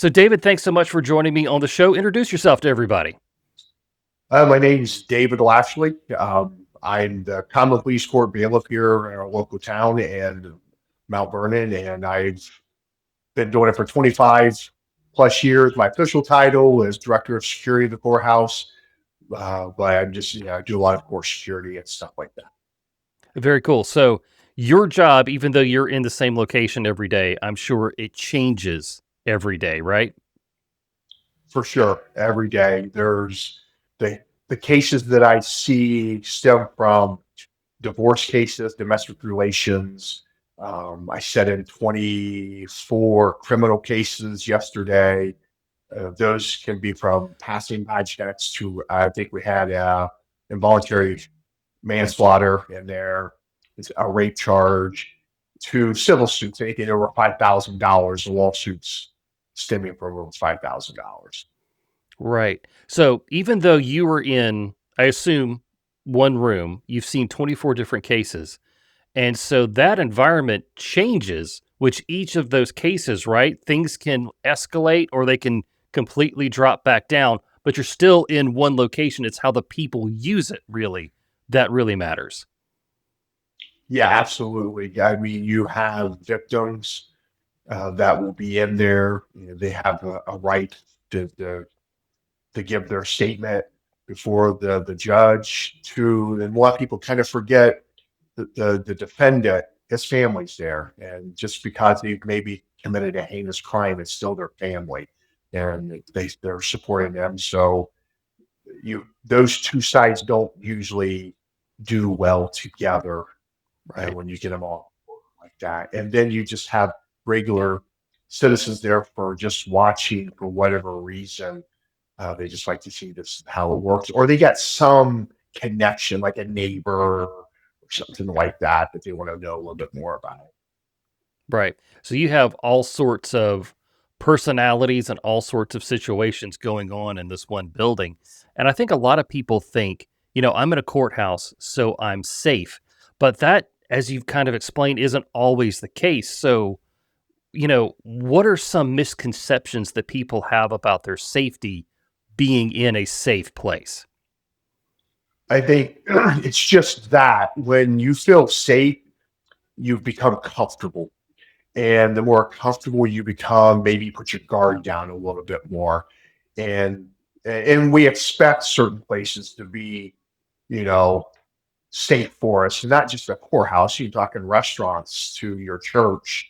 So, David, thanks so much for joining me on the show. Introduce yourself to everybody. My name's David Lashley. I'm the common police court bailiff here in our local town and Mount Vernon, and I've been doing it for 25 plus years. My official title is Director of Security of the courthouse, but I'm just, I do a lot of court security and stuff like that. Very cool. So, your job, even though you're in the same location every day, I'm sure it changes every day, right? For sure, every day there's the cases that I see stem from divorce cases, domestic relations. I set in 24 criminal cases yesterday. Those can be from passing by checks to, I think we had involuntary manslaughter in there, it's a rape charge, to civil suits, anything over $5,000, lawsuits stemming from over $5,000. Right. So, even though you were in, I assume, one room, you've seen 24 different cases. And so that environment changes, which each of those cases, right? Things can escalate or they can completely drop back down, but you're still in one location. It's how the people use it, really, that really matters. Yeah, absolutely. I mean, you have victims that will be in there. They have a right to give their statement before the judge. And a lot of people kind of forget the defendant, his family's there, and just because they've maybe committed a heinous crime, it's still their family, and they're supporting them. So those two sides don't usually do well together Right. when you get them all like that. And then you just have regular citizens there for just watching for whatever reason. They just like to see this how it works, or they got some connection, like a neighbor or something like that, that they want to know a little bit more about. Right. So you have all sorts of personalities and all sorts of situations going on in this one building. And I think a lot of people think, I'm in a courthouse, so I'm safe. But that, as you've kind of explained, isn't always the case. So, what are some misconceptions that people have about their safety being in a safe place? I think it's just that when you feel safe, you become comfortable. And the more comfortable you become, maybe you put your guard down a little bit more. And and we expect certain places to be, you know, safe for us, not just a courthouse. You're talking restaurants to your church,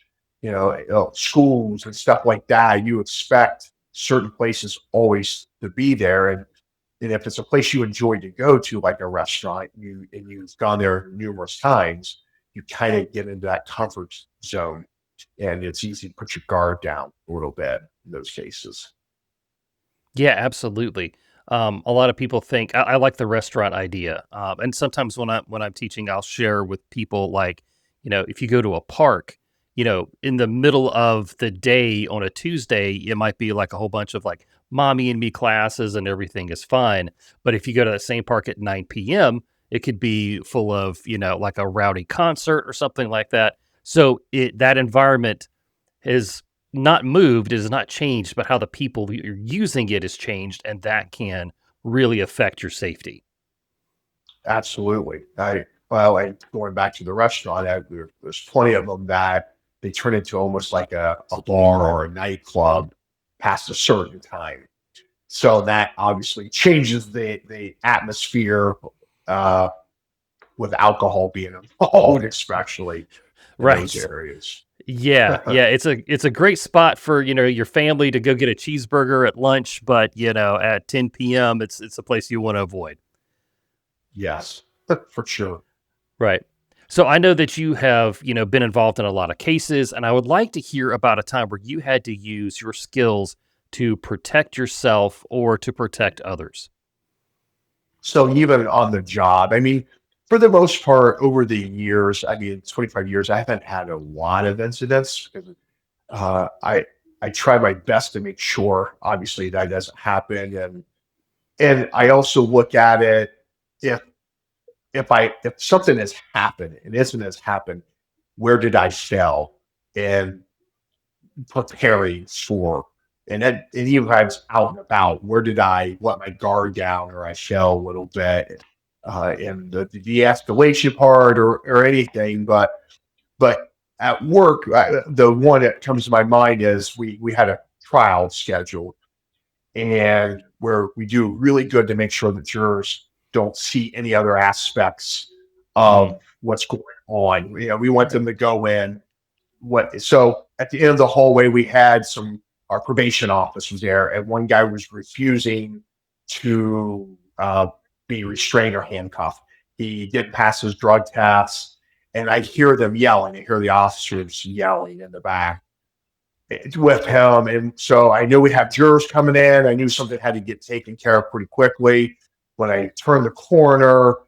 schools and stuff like that. You expect certain places always to be there, and if it's a place you enjoy to go to, like a restaurant, you've gone there numerous times, you kind of get into that comfort zone, and it's easy to put your guard down a little bit in those cases. Yeah, absolutely. A lot of people think I like the restaurant idea, and sometimes when I'm teaching, I'll share with people like, if you go to a park, in the middle of the day on a Tuesday, it might be like a whole bunch of like mommy and me classes, and everything is fine. But if you go to the same park at 9 p.m., it could be full of like a rowdy concert or something like that. So that environment is not moved, it is not changed, but how the people you're using it is changed, and that can really affect your safety. Absolutely. And going back to the restaurant, there's plenty of them that they turn into almost like a bar or a nightclub past a certain time. So that obviously changes the atmosphere uh, with alcohol being involved, especially in those Right. areas. Yeah, yeah, it's a great spot for, your family to go get a cheeseburger at lunch, but, at 10 p.m., it's a place you wanna avoid. Yes, for sure. Right. So I know that you have, been involved in a lot of cases, and I would like to hear about a time where you had to use your skills to protect yourself or to protect others. So even on the job, I mean, for the most part, over the years, I mean, 25 years, I haven't had a lot of incidents. Uh, I I try my best to make sure, obviously, that doesn't happen, and I also look at it, if if something has happened, an incident has happened, where did I fail? And preparing for And even if I was out and about, where did I let my guard down or I fell a little bit, in the de-escalation part or anything. But at work, the one that comes to my mind is we had a trial scheduled, and where we do really good to make sure that jurors don't see any other aspects Mm, of what's going on. We want them to go in. What so at the end of the hallway, we had some our probation officers there, and one guy was refusing to be restrained or handcuffed. He didn't pass his drug test, and I hear them yelling. I hear the officers yelling in the back with him. And so I knew we have jurors coming in. I knew something had to get taken care of pretty quickly. When I turned the corner,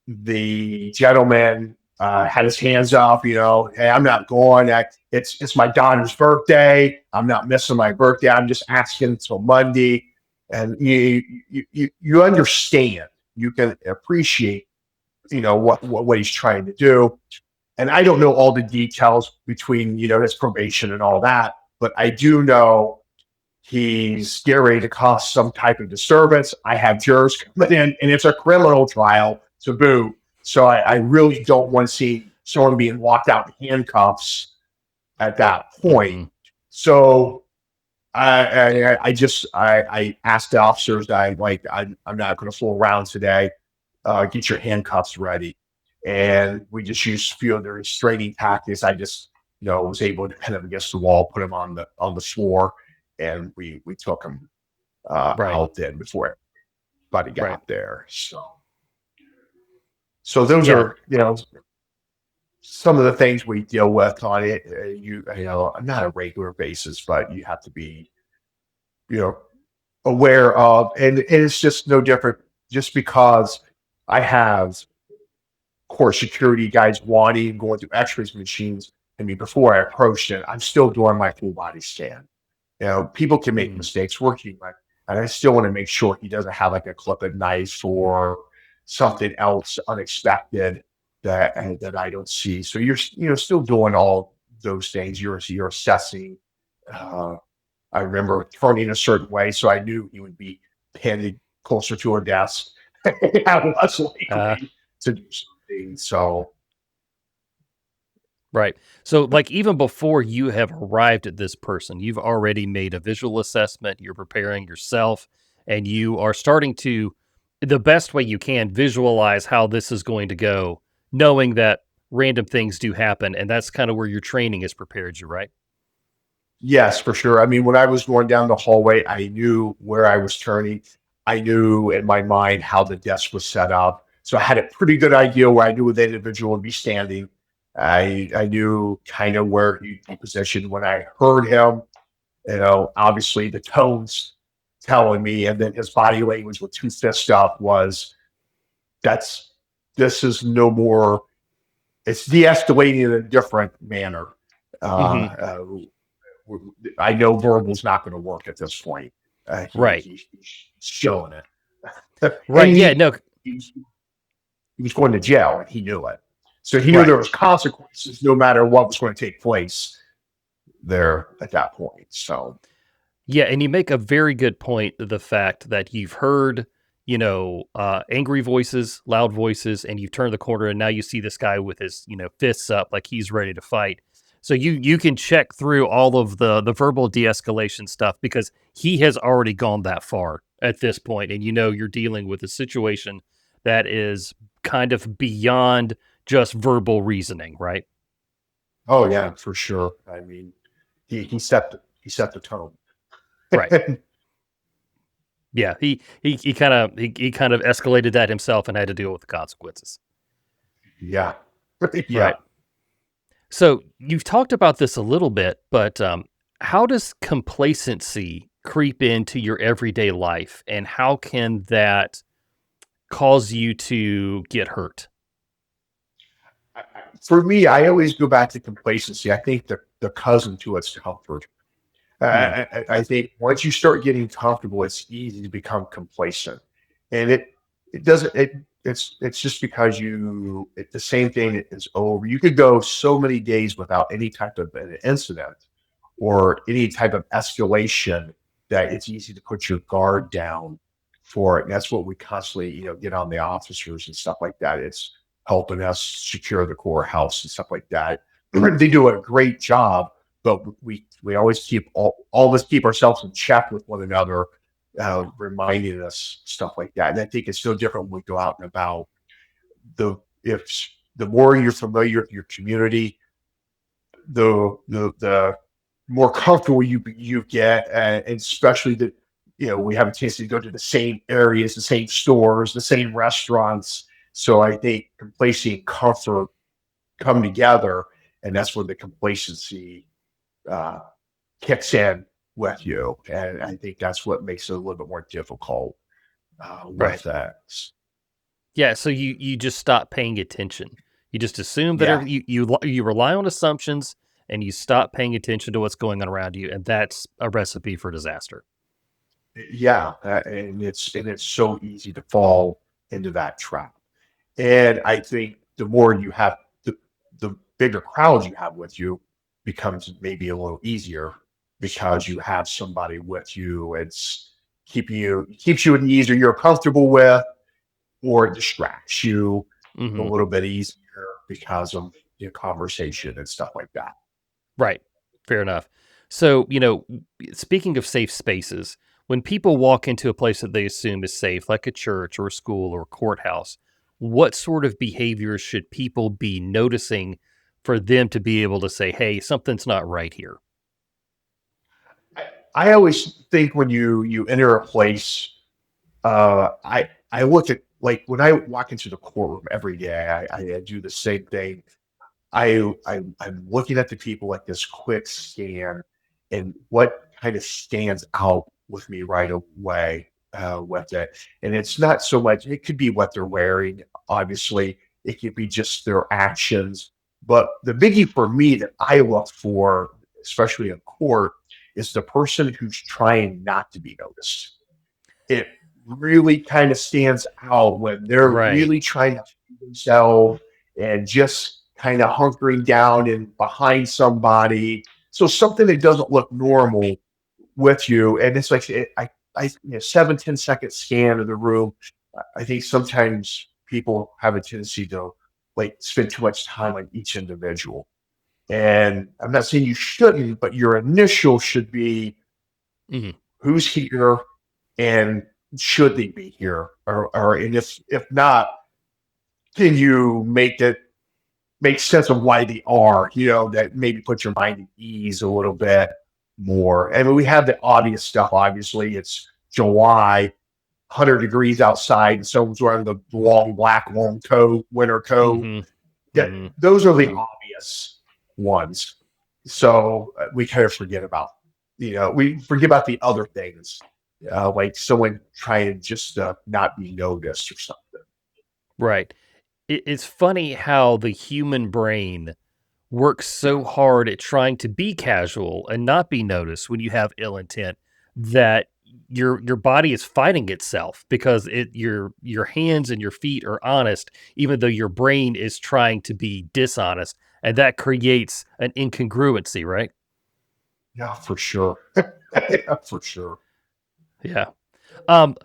the gentleman had his hands up, hey, I'm not going. It's my daughter's birthday. I'm not missing my birthday. I'm just asking until Monday. And you understand, you can appreciate, what he's trying to do. And I don't know all the details between, his probation and all that, but I do know he's getting ready to cause some type of disturbance. I have jurors coming in, and it's a criminal trial to boot. So I really don't want to see someone being walked out in handcuffs at that point. mm, So I asked the officers that I'm not going to fool around today. Get your handcuffs ready, and we just used a few of the restraining tactics. I just was able to pin him against the wall, put him on the floor, and we took him right, out then before everybody right. got there. So those Yeah, are some of the things we deal with on it. Not a regular basis, but you have to be you know aware of, and it's just no different. Just because I have core security guys wanting going through X-rays machines, I mean, before I approached it, I'm still doing my full body scan. People can make mm, mistakes working, and I still want to make sure he doesn't have like a clipped knife or something else unexpected that I don't see. So you're still doing all those things. You're assessing. Uh, I remember turning a certain way, so I knew he would be pinned closer to her desk. I was uh, likely to do something. So right. So, like, even before you have arrived at this person, you've already made a visual assessment. You're preparing yourself, and you are starting to, the best way you can, visualize how this is going to go, knowing that random things do happen, and that's kind of where your training has prepared you, right? yes, for sure. I mean, when I was going down the hallway, I knew where I was turning. I knew in my mind how the desk was set up. So I had a pretty good idea where I knew the individual would be standing. I knew kind of where he'd be positioned when I heard him. Obviously the tones telling me, and then his body language with two fists up was that's this is no more. It's de-escalating in a different manner. Hmm. Uh, I know verbal's not going to work at this point. Right. He's showing it, and Right. Yeah. No. he was going to jail, and he knew it. So he knew Right. there was consequences no matter what was going to take place there at that point. So Yeah, and you make a very good point. The fact that you've heard, angry voices, loud voices, and you've turned the corner, and now you see this guy with his, fists up, like he's ready to fight. So you can check through all of the verbal de-escalation stuff because he has already gone that far at this point, and you're dealing with a situation that is kind of beyond just verbal reasoning, right? oh yeah, for sure. I mean, he set the tone. Right. Yeah, he kind of he kind of escalated that himself and had to deal with the consequences. Yeah. Yeah. Right. So you've talked about this a little bit, but how does complacency creep into your everyday life, and how can that cause you to get hurt? For me, I always go back to complacency. I think the cousin to it's comfort. Mm, I think once you start getting comfortable, it's easy to become complacent, and it doesn't. It's just because the same thing is over. You could go so many days without any type of an incident, or any type of escalation, that it's easy to put your guard down for it. And that's what we constantly, get on the officers and stuff like that. It's helping us secure the courthouse and stuff like that. They do a great job, but we always keep all of us keep ourselves in check with one another, reminding us stuff like that. And I think it's so different when we go out and about. The if the more you're familiar with your community, the more comfortable you get, and especially that we have a chance to go to the same areas, the same stores, the same restaurants. So I think complacency and comfort come together, and that's where the complacency uh, kicks in with you, and I think that's what makes it a little bit more difficult Right. with that. Yeah, so you just stop paying attention. You just assume that Yeah, you rely on assumptions and you stop paying attention to what's going on around you, and that's a recipe for disaster. yeah, and it's so easy to fall into that trap. And I think the more you have, the bigger crowd you have with you becomes maybe a little easier because you have somebody with you. It's keeps you at ease, or you're comfortable with, or it distracts you a Mhm. little bit easier because of your conversation and stuff like that. Right. Fair enough. So, speaking of safe spaces, when people walk into a place that they assume is safe, like a church or a school or a courthouse, what sort of behaviors should people be noticing for them to be able to say, hey, something's not right here? I always think when you enter a place, I look at, like, when I walk into the courtroom every day, I do the same thing. I'm looking at the people like this quick scan, and what kind of stands out with me right away with it. And it's not so much, it could be what they're wearing, obviously, it could be just their actions. But the biggie for me that I look for, especially in court, is the person who's trying not to be noticed. It really kind of stands out when they're Right. really trying to feed themselves and just kind of hunkering down and behind somebody. So something that doesn't look normal with you, and it's like I 7-10 second scan of the room. I think sometimes people have a tendency to like spend too much time on each individual. And I'm not saying you shouldn't, but your initial should be Mhm. who's here and should they be here, or and if not, can you make sense of why they are, that maybe put your mind at ease a little bit more. I mean, we have the obvious stuff. Obviously, it's July, 100 degrees outside, and someone's wearing the long black long coat, winter coat. Mhm. That Mhm. those are the obvious ones. So we kind of forget about, we forget about the other things, like someone trying just to not be noticed or something. Right. It's funny how the human brain works so hard at trying to be casual and not be noticed when you have ill intent that your body is fighting itself because your hands and your feet are honest even though your brain is trying to be dishonest, and that creates an incongruency, right? Yeah, for sure. Yeah, for sure. Yeah. Um,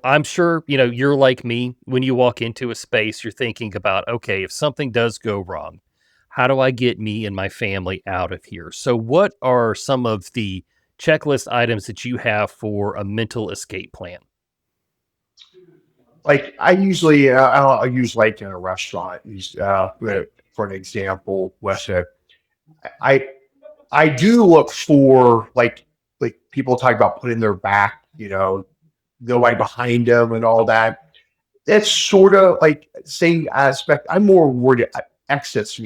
I'm sure, you're like me. When you walk into a space, you're thinking about, okay, if something does go wrong, how do I get me and my family out of here? So, what are some of the checklist items that you have for a mental escape plan? Like I usually, I'll use like in a restaurant, for an example, with it. I I do look for like people talk about putting their back, nobody behind them and all that. That's sort of like same aspect. I'm more worried. Exits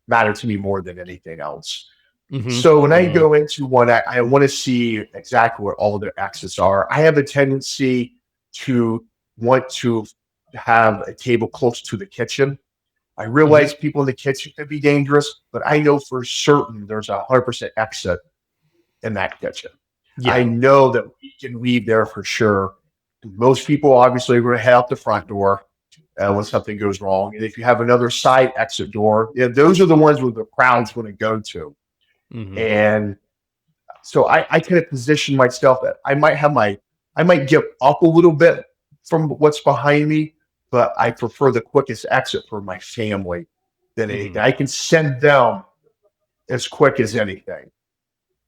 matter to me more than anything else. Hmm. So when I Hmm. go into one, I want to see exactly what all of their exits are. I have a tendency to want to have a table close to the kitchen. I Hmm. realize people in the kitchen could be dangerous, but I know for certain there's 100% exit in that kitchen. I Yeah. know that we can leave there for sure. Most people obviously are going to head out the front door when something goes wrong. And if you have another side exit door, those are the ones where the crowd's going to go to. Hmm. And so I kind of position myself that I might give up a little bit from what's behind me, but I prefer the quickest exit for my family than anything. Hmm. I can send them as quick as anything.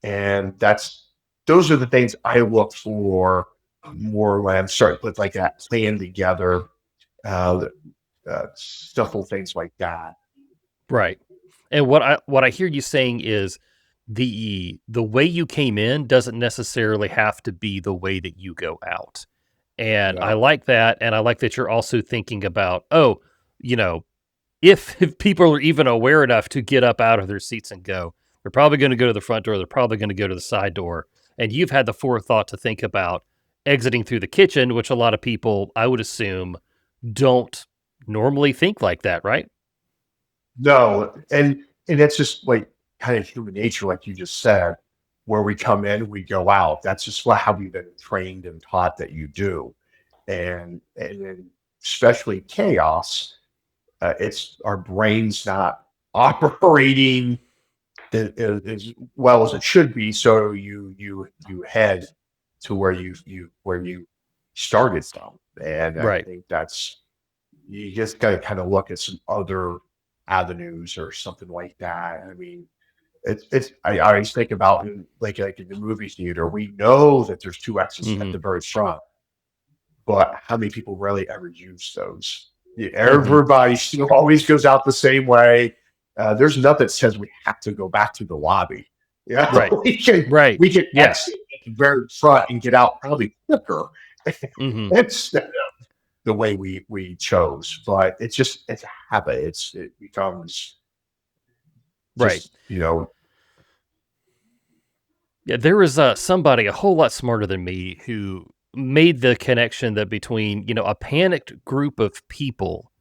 And those are the things I look for more when I'm starting to put like that plan together, uh, stuff and things like that. Right. And what I hear you saying is the way you came in doesn't necessarily have to be the way that you go out. And I Yeah. like that, and I like that you're also thinking about, oh, you know, if people are even aware enough to get up out of their seats and go, they're probably going to go to the front door, they're probably going to go to the side door. And you've had the forethought to think about exiting through the kitchen, which a lot of people, I would assume, don't normally think like that, right? No, and that's just like kind of human nature, like you just said, where we come in, we go out. That's just how we've been trained and taught that you do. And then especially chaos, it's our brain's not operating as well as it should be. So you head to where you started from, and I Right. think that's you just got to kind of look at some other avenues or something like that. I mean, it's I always think about like in the movie theater, we know that there's two exits at Hmm. the very front, but how many people really ever use those? Yeah, Hmm. everybody still always goes out the same way. There's nothing that says we have to go back to the lobby. Yeah, Right. Right. we can Yeah. exit at the very front and get out probably quicker. Hmm. It's the way we chose, but it's a habit. It becomes Right. just you know Yeah, there was somebody a whole lot smarter than me who made the connection that between, a panicked group of people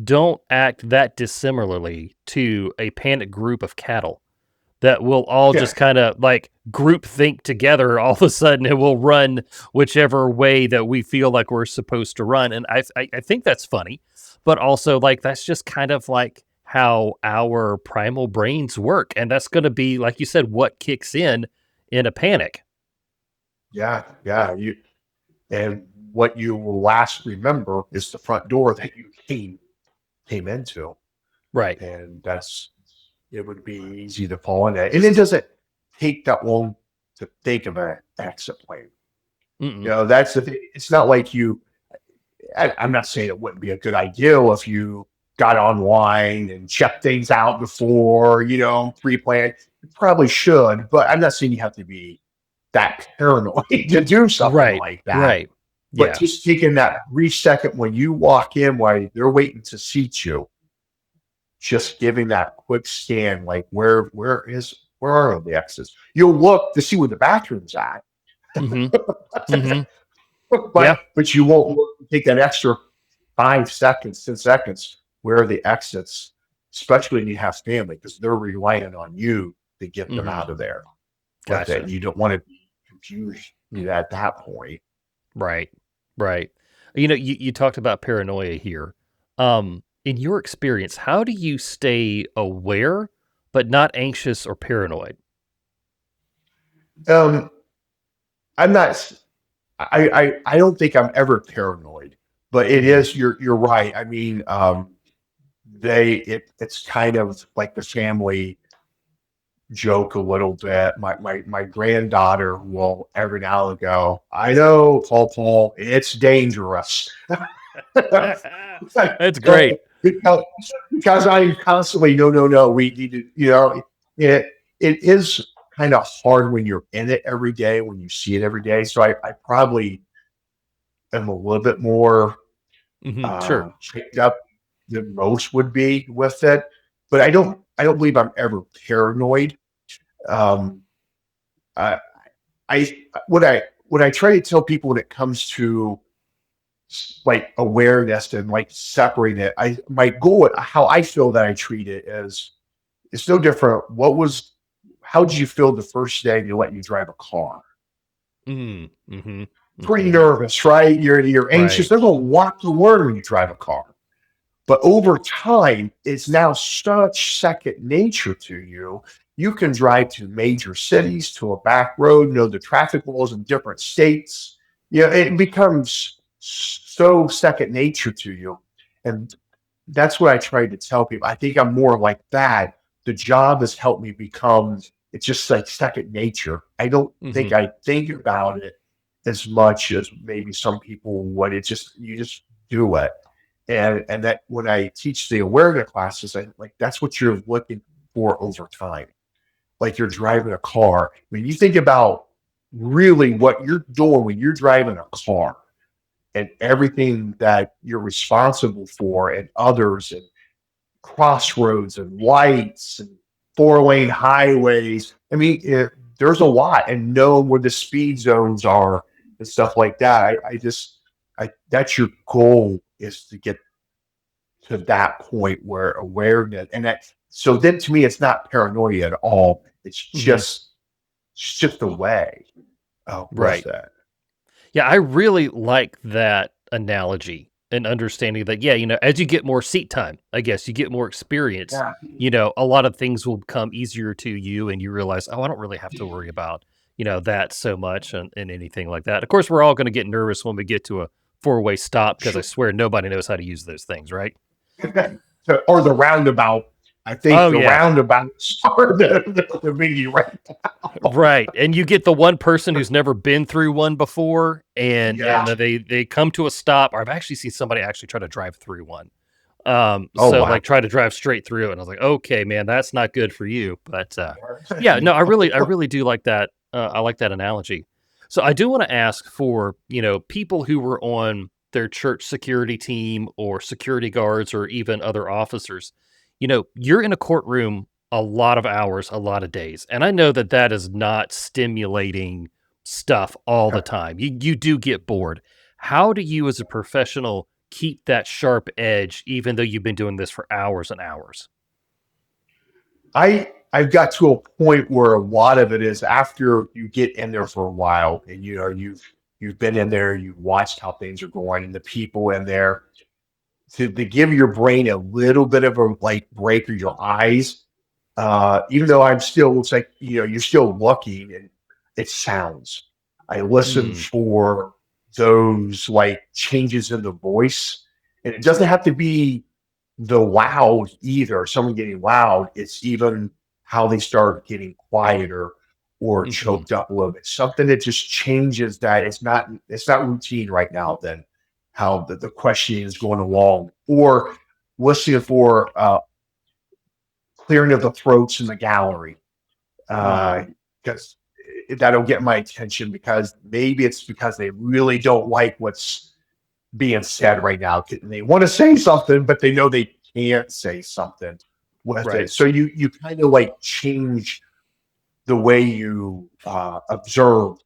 don't act that dissimilarly to a panicked group of cattle that will all yeah just kind of like group think together all of a sudden and will run whichever way that we feel like we're supposed to run. And I think that's funny, but also like that's just kind of like how our primal brains work. And that's going to be, like you said, what kicks in a panic. yeah you and what you will last remember is the front door that you came into, Right. and that's it would be easy to fall in that, and it doesn't take that long to think of an exit plan. Mm-mm. That's the thing. It's not like I'm not saying it wouldn't be a good idea if you got online and checked things out before, pre-planned. You probably should, but I'm not saying you have to be that paranoid to do something Right. like that. Right. But Yeah. just taking that 3 second when you walk in while they're waiting to seat you, just giving that quick scan, like where are the exits? You'll look to see where the bathroom's at, Mm-hmm. Mm-hmm. Yeah. but you won't take that extra 5 seconds, 10 seconds. Where are the exits? Especially when you have family, because they're relying on you to get them Mm-hmm. out of there with it. Gotcha. You don't want to be confused at that point. Right. Right. You talked about paranoia here. In your experience, how do you stay aware but not anxious or paranoid? Um, I'm not. I don't think I'm ever paranoid, but it Hmm. is. You're right. I mean, it's kind of like the family joke a little bit. My granddaughter will every now and go, I know, Paul, it's dangerous. That's great. because, because I'm constantly, no, we need to, it is kind of hard when you're in it every day, when you see it every day. So I probably am a little bit more Hmm. Sure. checked up than most would be with it. But I don't believe I'm ever paranoid. Um, I, I what I try to tell people when it comes to like awareness and like separating it, I my goal how I feel that I treat it is it's no different. How did you feel the first day they let you drive a car? Mm. Hmm. Pretty Hmm. nervous, right? You're anxious. Right. There's a lot to learn when you drive a car. But over time, it's now such second nature to you. You can drive to major cities, to a back road, know the traffic laws in different states. Yeah, it becomes so second nature to you. And that's what I try to tell people. I think I'm more like that. The job has helped me become, it's just like second nature. I don't think Hmm. I think about it as much as maybe some people would. It just, you just do it. And that when I teach the awareness classes, I like that's what you're looking for over time. Like you're driving a car. When you think about really what you're doing when you're driving a car and everything that you're responsible for and others and crossroads and lights and four-lane highways. I mean, there's a lot, and knowing where the speed zones are and stuff like that. That's your goal is to get to that point where awareness and that. So then, to me, it's not paranoia at all. Hmm. It's just a way with Right. that. Yeah, I really like that analogy and understanding that, yeah, as you get more seat time, I guess you get more experience, Yeah. a lot of things will become easier to you and you realize, oh, I don't really have to worry about, that so much and anything like that. Of course, we're all going to get nervous when we get to a four-way stop because I Sure. swear nobody knows how to use those things, right? Or the roundabout. I think Oh, the yeah. roundabouts are the biggie right now. Right, and you get the one person who's never been through one before, and Yeah. they come to a stop, or I've actually seen somebody actually try to drive through one. Oh So, wow. like, try to drive straight through it, and I was like, "Okay, man, that's not good for you." But, yeah, no, I really do like that, I like that analogy. So, I do wanna ask for, people who were on their church security team or security guards or even other officers, you're in a courtroom a lot of hours, a lot of days, and I know that that is not stimulating stuff all the time. You do get bored. How do you as a professional keep that sharp edge even though you've been doing this for hours and hours? I've got to a point where a lot of it is after you get in there for a while and you've been in there, you've watched how things are going and the people in there to give your brain a little bit of a like break or your eyes. Even though I'm still, it's like you're still looking and it sounds. I listen Mm, for those like changes in the voice, and it doesn't have to be the loud either. Someone getting loud. It's even how they start getting quieter or mhm, choked up a little bit. Something that just changes that. It's not routine right now. Then how the questioning is going along, or listening for clearing of the throats in the gallery, mm, because that'll get my attention because maybe it's because they really don't like what's being said right now. They want to say something, but they know they can't say something with right. it. So you kind of like change the way you observe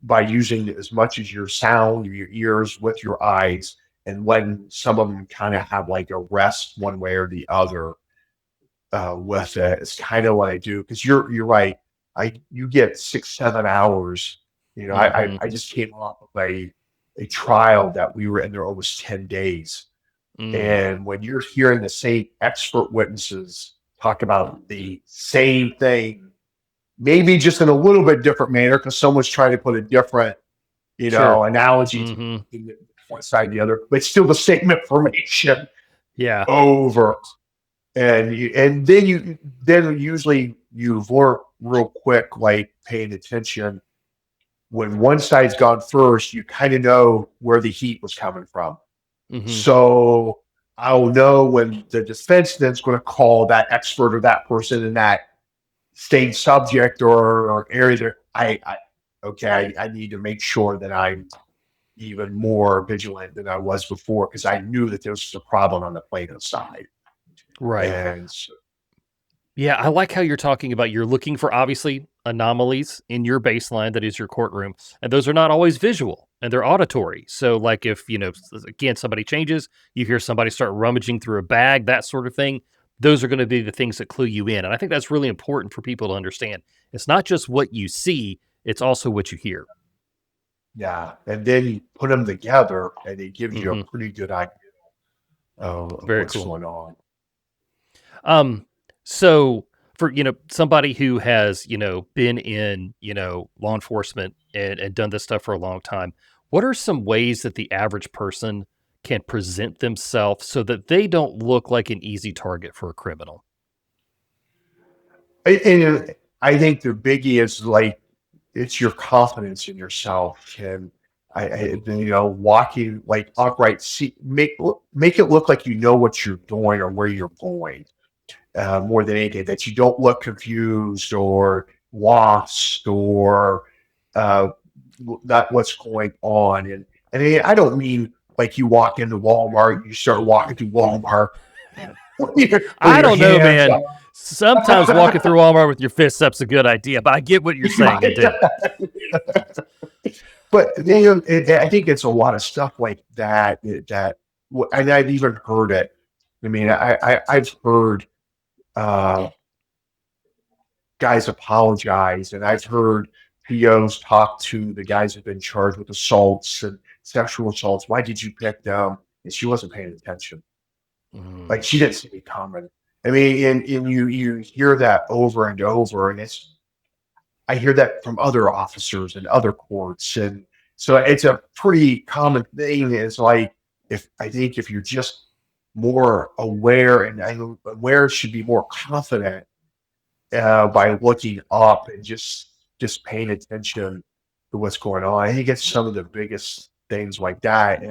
by using as much as your sound, your ears with your eyes, and letting some of them kind of have like a rest one way or the other with it. It's kind of what I do because you're right. You get 6 7 hours. Mhm, I just came off of a trial that we were in there almost 10 days, mm, and when you're hearing the same expert witnesses talk about the same thing, maybe just in a little bit different manner because someone's trying to put a different sure. analogy to Mhm, one side and the other, but still the same information yeah, over and then usually you've learned real quick, like paying attention. When one side's gone first, you kind of know where the heat was coming from. mhm, So I'll know when the defense then's going to call that expert or that person in that same subject or area there. I okay, I need to make sure that I'm even more vigilant than I was before because I knew that there was a problem on the plaintiff side. right. And so, Yeah, I like how you're talking about you're looking for obviously anomalies in your baseline that is your courtroom, and those are not always visual and they're auditory. So, like if again somebody changes, you hear somebody start rummaging through a bag, that sort of thing. Those are going to be the things that clue you in, and I think that's really important for people to understand. It's not just what you see; it's also what you hear. yeah, and then you put them together, and it gives you a Hmm. pretty good idea of Very what's cool. going on. Um, so for somebody who has been in law enforcement and done this stuff for a long time, what are some ways that the average person can present themselves so that they don't look like an easy target for a criminal? And I think the biggie is like it's your confidence in yourself, and walking like upright, see, make it look like you know what you're doing or where you're going, more than anything. That you don't look confused or lost or uh, not what's going on. And I don't mean like you walk into Walmart, you start walking through Walmart with I your don't know, hands man. up. Sometimes walking through Walmart with your fists up's a good idea, but I get what you're saying. I do. But I think it's a lot of stuff like that and I've even heard it. I mean, I've heard uh, guys apologize, and I've heard POs talk to the guys who've been charged with assaults and sexual assaults. Why did you pick them? And she wasn't paying attention. Like Mm, she didn't see me coming. I mean, and you hear that over and over, and I hear that from other officers and other courts, and so it's a pretty common thing. Is like if I think if you're just more aware, and I know aware should be more confident by looking up and just paying attention to what's going on. I think it's some of the biggest things like that,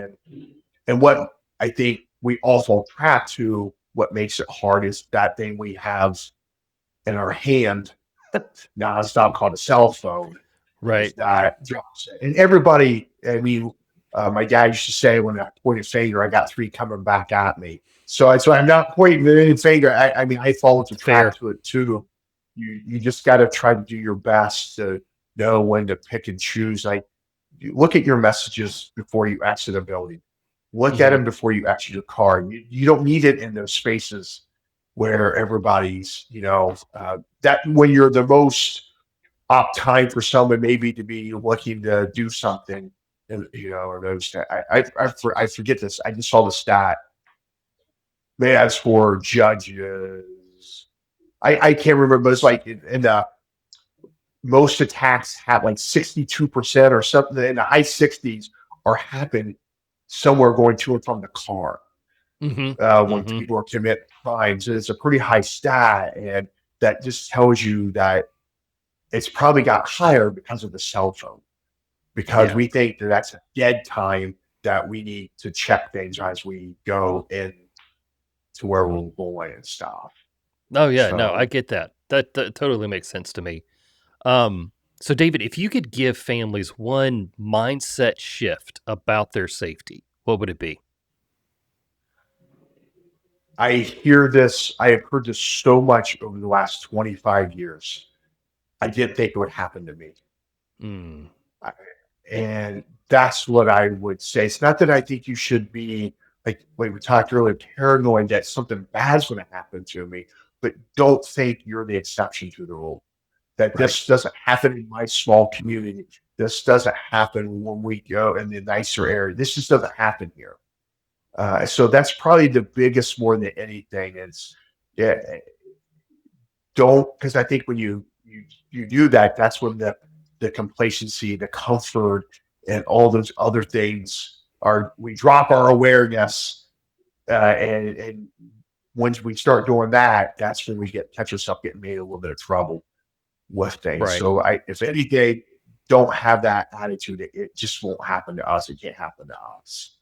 and what I think we also track to what makes it hard is that thing we have in our hand nonstop called a cell phone is right. that drops it. And everybody, I mean, my dad used to say when I point a finger, I got three coming back at me. So I'm not pointing any finger. I mean, I fall into track Fair. to it too. You just got to try to do your best to know when to pick and choose. Like, you look at your messages before you exit a building. Look at Hmm. them before you exit your car. You don't need it in those spaces where everybody's, that when you're the most op time for someone maybe to be looking to do something, and or those. I forget this. I just saw the stat. Maybe that's for judges. I can't remember, but it's like in the most attacks have like 62% or something in the high 60s are happen somewhere going to and from the car Hmm. when Hmm. people are commit crimes. It's a pretty high stat, and that just tells you that it's probably got higher because of the cell phone, because Yeah. we think that that's a dead time that we need to check things as we go in to where we're going and stuff. Oh yeah. No, I So get that. That totally makes sense to me. Um, so David, if you could give families one mindset shift about their safety, what would it be? I have heard this so much over the last 25 years. I didn't think it would happen to me. Mm, I- And that's what I would say. It's not that I think you should be like we talked earlier, paranoid that something bad's going to happen to me, but don't think you're the exception to the rule. That right. this doesn't happen in my small community. This doesn't happen when we go in the nicer area. This just doesn't happen here. So that's probably the biggest more than anything. Is yeah, don't, because I think when you do that, that's when the complacency, the comfort, and all those other things are. We drop our awareness, and once we start doing that, that's when we catch ourselves getting made a little bit of trouble with things. Right. So if anything, don't have that attitude. It just won't happen to us. It can't happen to us.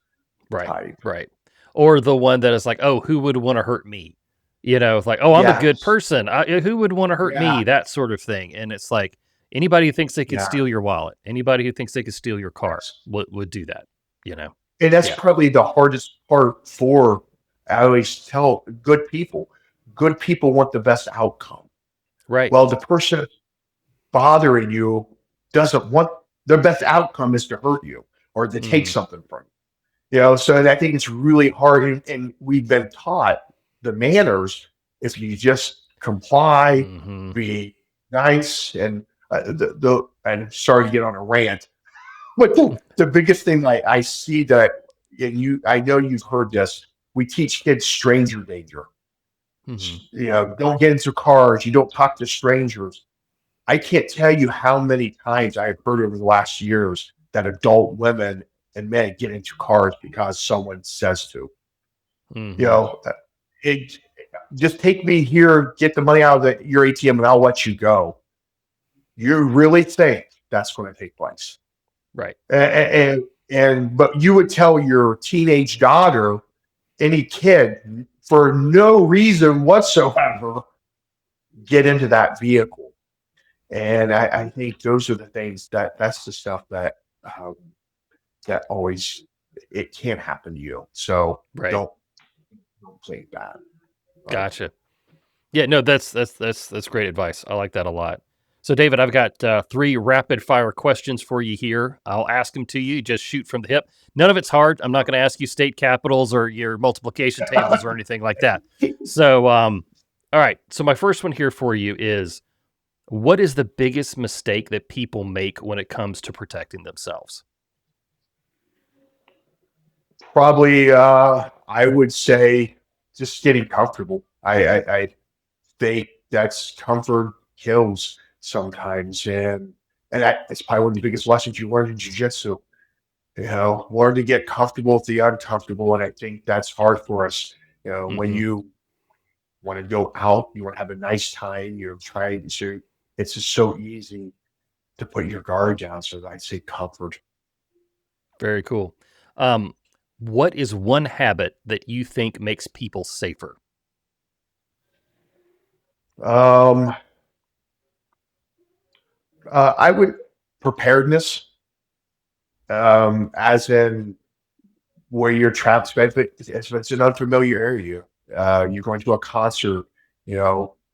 Right. Type. Right. Or the one that is like, oh, who would want to hurt me? It's like, oh, I'm a good Yes. person. Who would want to hurt Yeah. me? That sort of thing. And it's like anybody who thinks they could Yeah. steal your wallet, anybody who thinks they could steal your car Yes. would do that. You know? And that's Yeah. probably the hardest part for, I always tell good people. Good people want the best outcome. Right. Well, the person bothering you doesn't want, their best outcome is to hurt you or to take Hmm. something from you. So I think it's really hard, and we've been taught the manners. If you just comply, Hmm. be nice, and and sorry to get on a rant, but the biggest thing I see that, and I know you've heard this. We teach kids stranger danger. Mhm. Don't get into cars. You don't talk to strangers. I can't tell you how many times I've heard over the last years that adult women and men get into cars because someone says to. You Mhm. know, it just take me here, get the money out of your ATM, and I'll let you go. You really think that's going to take place? Right. But you would tell your teenage daughter, any kid, for no reason whatsoever, get into that vehicle. And I think those are the things that's the stuff um, that always it can't happen to you. So Right. don't play that. But Gotcha. Yeah, no, that's great advice. I like that a lot. So, David, I've got 3 rapid fire questions for you here. I'll ask them to you. Just shoot from the hip. None of it's hard. I'm not going to ask you state capitals or your multiplication tables or anything like that. So, all right. So, my first one here for you is, what is the biggest mistake that people make when it comes to protecting themselves? probably I would say just getting comfortable. I think that's comfort kills sometimes, and that's probably one of the biggest lessons you learn in jujitsu. Learn to get comfortable with the uncomfortable, and I think that's hard for us. When Hmm. you want to go out, you want to have a nice time. You're trying to. It's just so easy to put your guard down. So I'd say comfort. Very cool. Um, what is one habit that you think makes people safer? Um, I would preparedness, as in where you're trapped, if it's an unfamiliar area, you're going to a concert,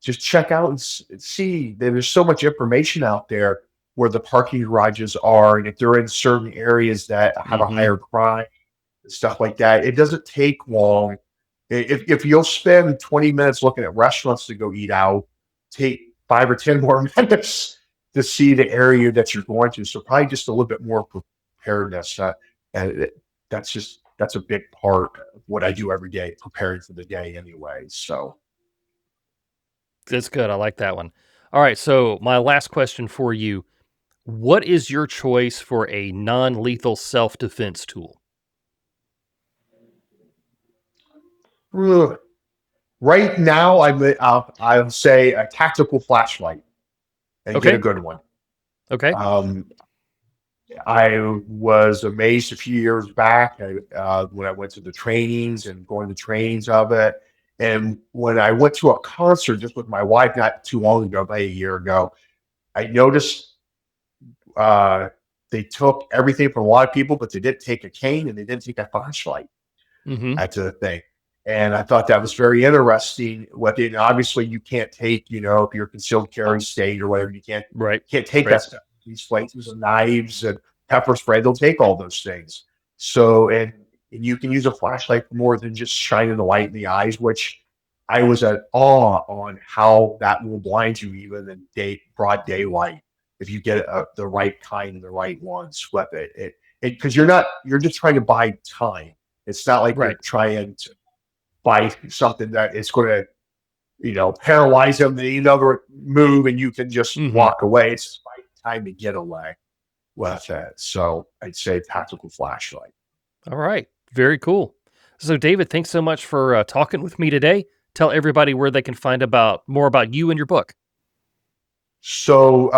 just check out and see. There's so much information out there where the parking garages are, and if they're in certain areas that have a Hmm. higher crime and stuff like that, it doesn't take long. If you'll spend 20 minutes looking at restaurants to go eat out, take 5 or 10 more minutes to see the area that you're going to. So probably just a little bit more preparedness. And that's a big part of what I do every day, preparing for the day anyway. So That's good. I like that one. All right. So, my last question for you: what is your choice for a non lethal self defense tool? ugh, right now, I'll say a tactical flashlight and get a Okay. good one. Okay. Um, I was amazed a few years back when I went to the trainings and going to trainings of it. And when I went to a concert just with my wife not too long ago, about a year ago, I noticed uh, they took everything from a lot of people, but they didn't take a cane and they didn't take a flashlight. Hmm. That's a thing. And I thought that was very interesting. What it, obviously you can't take, if you're concealed carry state or whatever, you Right. can't take Right. that stuff. These places and knives and pepper spray, they'll take all those things. So and you can use a flashlight for more than just shining the light in the eyes, which I was at awe on how that will blind you even in broad daylight if you get the right kind and the right ones with it. Because you're just trying to buy time. It's not like you're Right. trying to buy something that is going to, paralyze them. They never move and you can just Hmm. walk away. It's just buying time to get away with it. So I'd say tactical flashlight. All right. Very cool. So, David, thanks so much for talking with me today. Tell everybody where they can find about more about you and your book. So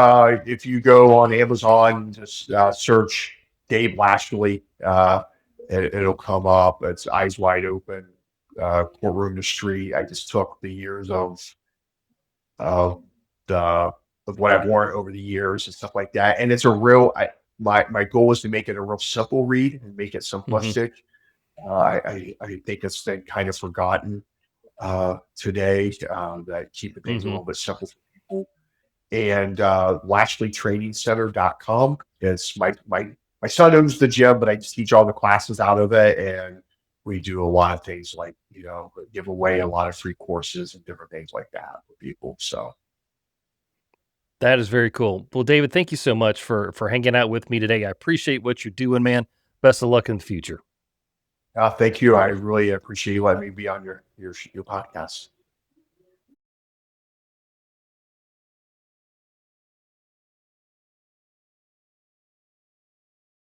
if you go on Amazon, just search Dave Lashley, it'll come up. It's Eyes Wide Open, Courtroom to Street. I just took the years of the of what I've worn over the years and stuff like that. And it's a real. My goal is to make it a real simple read and make it Hmm. simplistic. I think it's been kind of forgotten today. That keeping things a Hmm. little bit simple for people. And LashleyTrainingCenter.com is my son owns the gym, but I just teach all the classes out of it, and we do a lot of things like give away a lot of free courses and different things like that for people. So That is very cool. Well, David, thank you so much for hanging out with me today. I appreciate what you're doing, man. Best of luck in the future. thank you. I really appreciate you letting me be on your podcast.